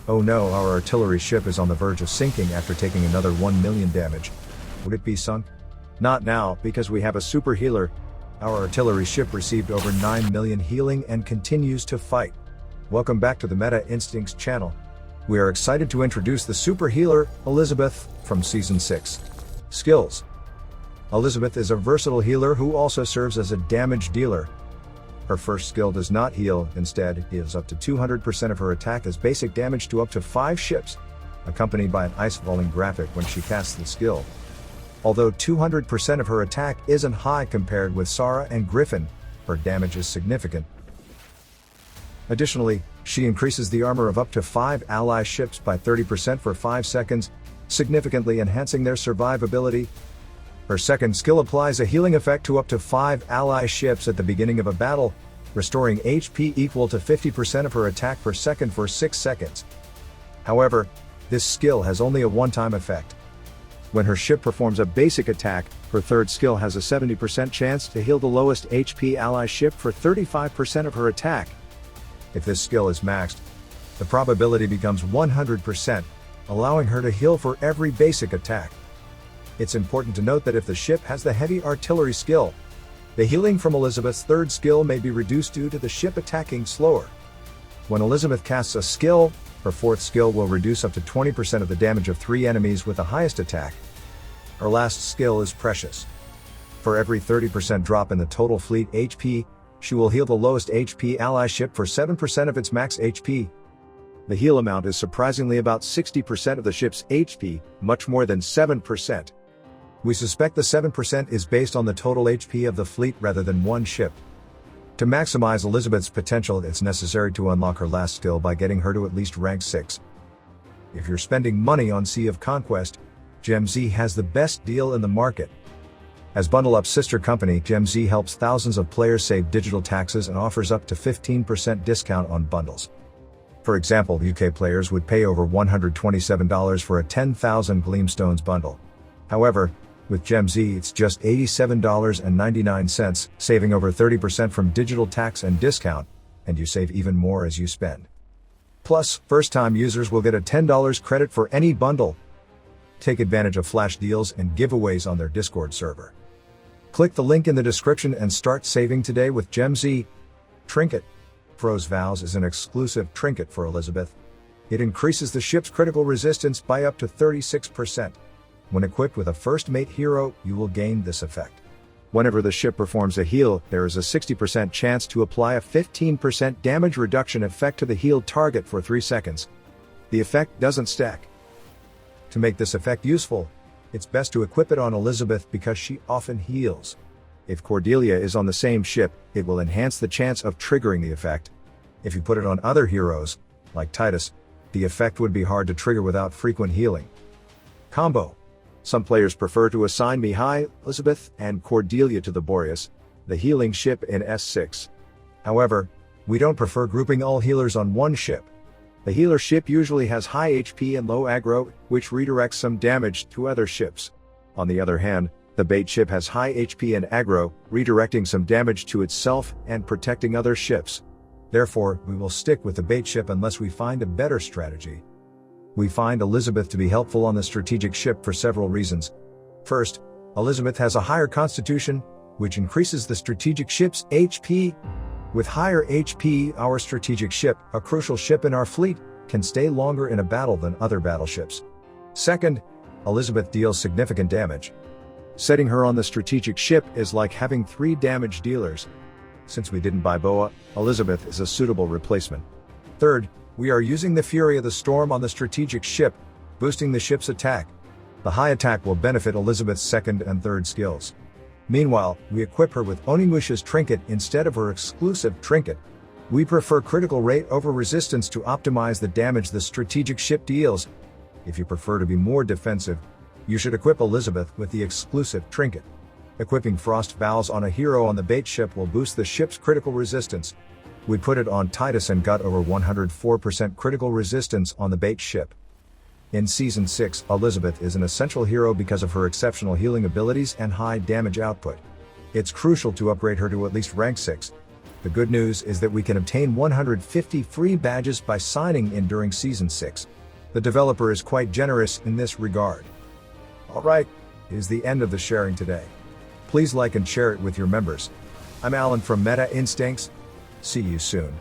Oh no, our artillery ship is on the verge of sinking after taking another 1 million damage. Would it be sunk? Not now, because we have a super healer. Our artillery ship received over 9 million healing and continues to fight. Welcome back to the Meta Instincts channel. We are excited to introduce the super healer, Elizabeth, from Season 6. Skills. Elizabeth is a versatile healer who also serves as a damage dealer. Her first skill does not heal, instead, deals up to 200% of her attack as basic damage to up to 5 ships, accompanied by an ice falling graphic when she casts the skill. Although 200% of her attack isn't high compared with Sahra and Griffin, her damage is significant. Additionally, she increases the armor of up to 5 ally ships by 30% for 5 seconds, significantly enhancing their survivability. Her second skill applies a healing effect to up to 5 ally ships at the beginning of a battle, restoring HP equal to 50% of her attack per second for 6 seconds. However, this skill has only a one-time effect. When her ship performs a basic attack, her third skill has a 70% chance to heal the lowest HP ally ship for 35% of her attack. If this skill is maxed, the probability becomes 100%, allowing her to heal for every basic attack. It's important to note that if the ship has the heavy artillery skill, the healing from Elizabeth's third skill may be reduced due to the ship attacking slower. When Elizabeth casts a skill, her fourth skill will reduce up to 20% of the damage of 3 enemies with the highest attack. Her last skill is precious. For every 30% drop in the total fleet HP, she will heal the lowest HP ally ship for 7% of its max HP. The heal amount is surprisingly about 60% of the ship's HP, much more than 7%. We suspect the 7% is based on the total HP of the fleet rather than one ship. To maximize Elizabeth's potential, it's necessary to unlock her last skill by getting her to at least rank 6. If you're spending money on Sea of Conquest, GemZ has the best deal in the market. As Bundle Up's sister company, GemZ helps thousands of players save digital taxes and offers up to 15% discount on bundles. For example, UK players would pay over $127 for a 10,000 Gleamstones bundle. However, with GemZ it's just $87.99, saving over 30% from digital tax and discount, and you save even more as you spend. Plus, first-time users will get a $10 credit for any bundle. Take advantage of flash deals and giveaways on their Discord server. Click the link in the description and start saving today with GemZ. Trinket. Froze Vows is an exclusive trinket for Elizabeth. It increases the ship's critical resistance by up to 36%. When equipped with a first mate hero, you will gain this effect. Whenever the ship performs a heal, there is a 60% chance to apply a 15% damage reduction effect to the healed target for 3 seconds. The effect doesn't stack. To make this effect useful, it's best to equip it on Elizabeth because she often heals. If Cordelia is on the same ship, it will enhance the chance of triggering the effect. If you put it on other heroes, like Titus, the effect would be hard to trigger without frequent healing. Combo. Some players prefer to assign Mihai, Elizabeth, and Cordelia to the Boreas, the healing ship in S6. However, we don't prefer grouping all healers on one ship. The healer ship usually has high HP and low aggro, which redirects some damage to other ships. On the other hand, the bait ship has high HP and aggro, redirecting some damage to itself and protecting other ships. Therefore, we will stick with the bait ship unless we find a better strategy. We find Elizabeth to be helpful on the strategic ship for several reasons. First, Elizabeth has a higher constitution, which increases the strategic ship's HP. With higher HP, our strategic ship, a crucial ship in our fleet, can stay longer in a battle than other battleships. Second, Elizabeth deals significant damage. Setting her on the strategic ship is like having 3 damage dealers. Since we didn't buy Boa, Elizabeth is a suitable replacement. Third, we are using the Fury of the Storm on the strategic ship, boosting the ship's attack. The high attack will benefit Elizabeth's second and third skills. Meanwhile, we equip her with Onimusha's Trinket instead of her exclusive Trinket. We prefer critical rate over resistance to optimize the damage the strategic ship deals. If you prefer to be more defensive, you should equip Elizabeth with the exclusive Trinket. Equipping Frost Vows on a hero on the bait ship will boost the ship's critical resistance. We put it on Titus and got over 104% critical resistance on the bait ship. In Season 6, Elizabeth is an essential hero because of her exceptional healing abilities and high damage output. It's crucial to upgrade her to at least rank 6. The good news is that we can obtain 150 free badges by signing in during Season 6. The developer is quite generous in this regard. Alright, is the end of the sharing today. Please like and share it with your members. I'm Alan from Meta Instincts. See you soon.